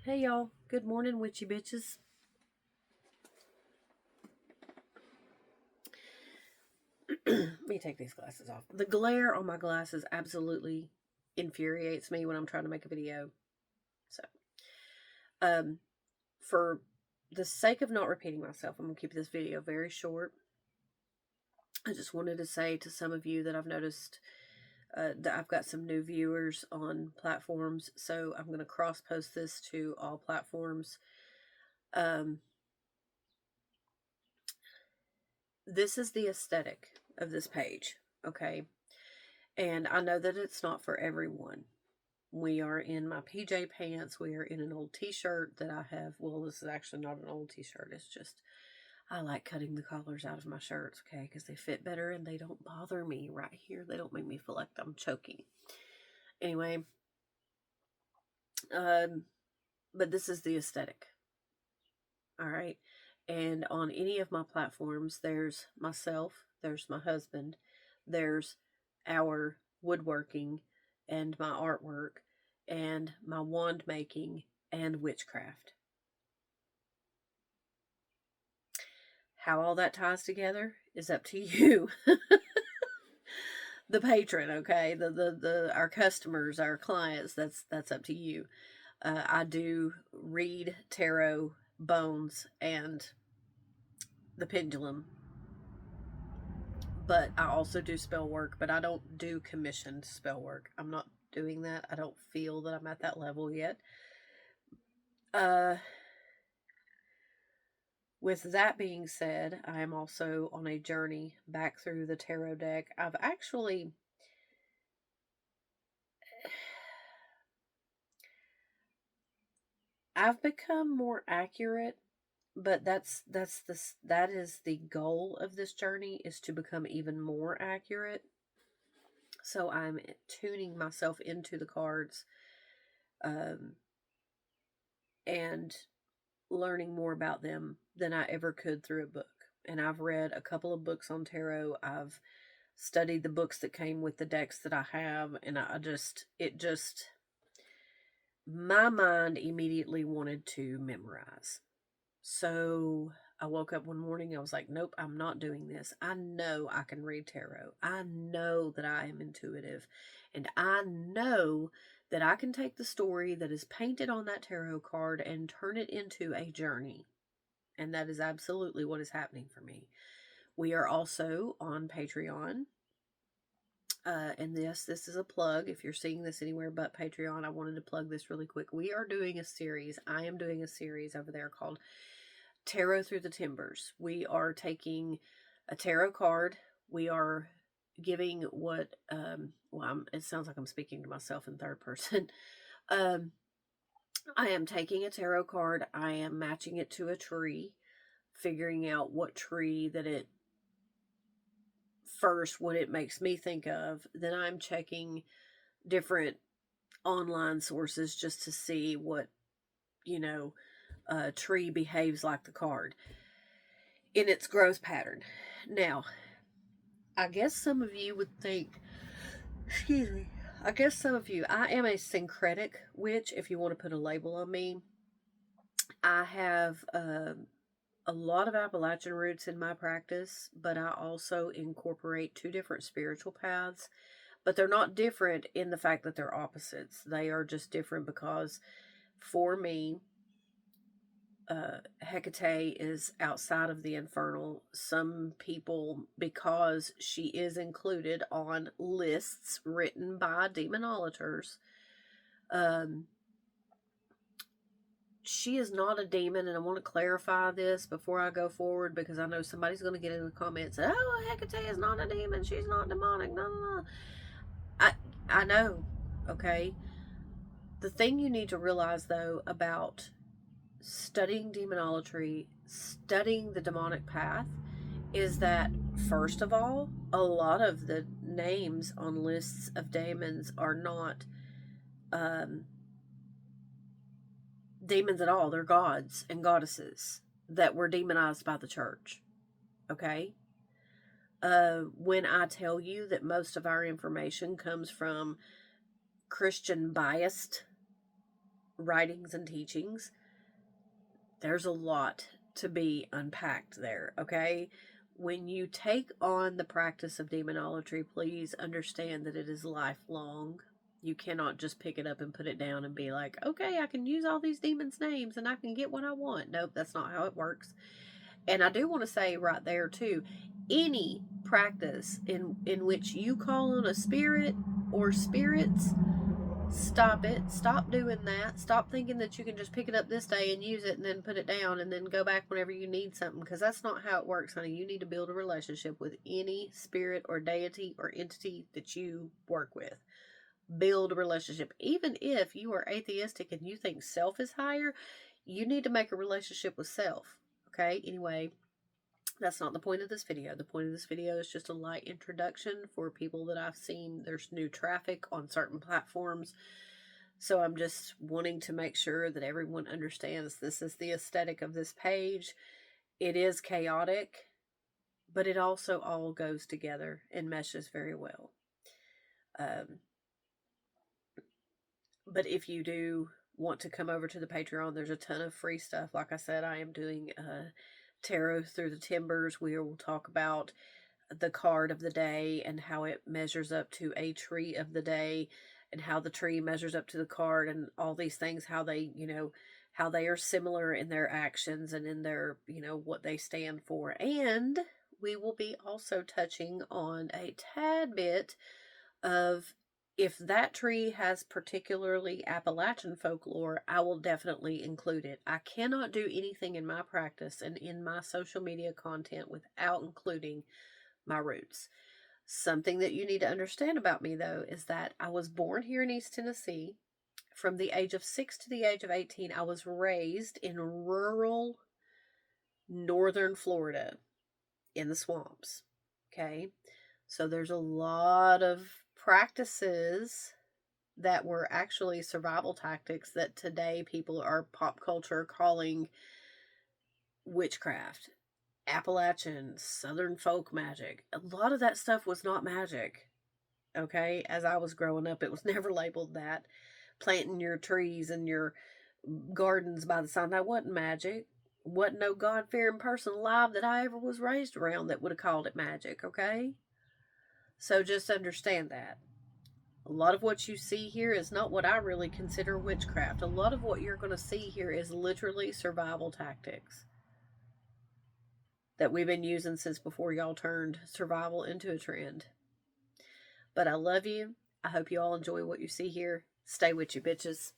Hey y'all, good morning, witchy bitches. Let me take these glasses off. The glare on my glasses absolutely infuriates me when I'm trying to make a video. So, um, for the sake of not repeating myself, I'm gonna keep this video very short. I just wanted to say to some of you that I've noticed that I've got some new viewers on platforms, so I'm gonna cross post this to all platforms. This is the aesthetic of this page, okay? And I know that it's not for everyone. We are in my PJ pants. We are in an old t-shirt that I have. Well, this is actually not an old t-shirt. It's just, I like cutting the collars out of my shirts, okay? Because they fit better and they don't bother me right here. They don't make me feel like I'm choking. Anyway, but this is the aesthetic. All right. And on any of my platforms, there's myself, there's my husband, there's our woodworking and my artwork and my wand making and witchcraft. How all that ties together is up to you. The patron, okay? The our customers, our clients, that's up to you. I do read tarot, bones, and the pendulum, but I also do spell work, but I don't do commissioned spell work. I'm not doing that. I don't feel that I'm at that level yet. With that being said, I am also on a journey back through the tarot deck. I've become more accurate, but that is the goal of this journey, is to become even more accurate. So I'm tuning myself into the cards, and learning more about them than I ever could through a book. And I've read a couple of books on tarot. I've studied the books that came with the decks that I have, and my mind immediately wanted to memorize. So I woke up one morning, I was like, nope, I'm not doing this. I know I can read tarot. I know that I am intuitive. And I know that I can take the story that is painted on that tarot card and turn it into a journey. And that is absolutely what is happening for me. We are also on Patreon. And this is a plug. If you're seeing this anywhere but Patreon, I wanted to plug this really quick. We are doing a series. I am doing a series over there called Tarot Through the Timbers. We are taking a tarot card. We are giving it sounds like I'm speaking to myself in third person. I am taking a tarot card. I am matching it to a tree, figuring out what tree that it first, what it makes me think of. Then I'm checking different online sources just to see what, tree behaves like the card in its growth pattern. Now, I guess some of you would think, excuse me, I am a syncretic witch, if you want to put a label on me. I have a lot of Appalachian roots in my practice, but I also incorporate two different spiritual paths. But they're not different in the fact that they're opposites. They are just different because, for me, Hecate is outside of the infernal. Some people, because she is included on lists written by demonolators, she is not a demon. And I want to clarify this before I go forward, because I know somebody's going to get in the comments, oh, Hecate is not a demon, she's not demonic. No. I know, okay? The thing you need to realize, though, about studying demonology, studying the demonic path, is that, first of all, a lot of the names on lists of demons are not demons at all. They're gods and goddesses that were demonized by the church. Okay? When I tell you that most of our information comes from Christian biased writings and teachings, there's a lot to be unpacked there, okay? When you take on the practice of demonology, please understand that it is lifelong. You cannot just pick it up and put it down and be like, okay, I can use all these demons' names and I can get what I want. Nope, that's not how it works. And I do want to say right there, too, any practice in which you call on a spirit or spirits, stop it. Stop doing that. Stop thinking that you can just pick it up this day and use it and then put it down and then go back whenever you need something, because that's not how it works, honey. You need to build a relationship with any spirit or deity or entity that you work with. Build a relationship. Even if you are atheistic and you think self is higher, you need to make a relationship with self. Okay? Anyway, that's not the point of this video. The point of this video is just a light introduction for people that I've seen. There's new traffic on certain platforms. So I'm just wanting to make sure that everyone understands this is the aesthetic of this page. It is chaotic, but it also all goes together and meshes very well. But if you do want to come over to the Patreon, there's a ton of free stuff. Like I said, I am doing Tarot Through the Timbers. We will talk about the card of the day and how it measures up to a tree of the day, and how the tree measures up to the card, and all these things, how they, how they are similar in their actions and in their, what they stand for. And we will be also touching on a tad bit of, if that tree has particularly Appalachian folklore, I will definitely include it. I cannot do anything in my practice and in my social media content without including my roots. Something that you need to understand about me, though, is that I was born here in East Tennessee. From the age of 6 to the age of 18, I was raised in rural northern Florida in the swamps. Okay? So there's a lot of practices that were actually survival tactics that today people are pop culture calling witchcraft, Appalachian, Southern folk magic. A lot of that stuff was not magic. Okay, as I was growing up, it was never labeled that. Planting your trees and your gardens by the sun, that wasn't magic. Wasn't no God-fearing person alive that I ever was raised around that would have called it magic, okay? So just understand that. A lot of what you see here is not what I really consider witchcraft. A lot of what you're going to see here is literally survival tactics that we've been using since before y'all turned survival into a trend. But I love you. I hope you all enjoy what you see here. Stay with you, bitches.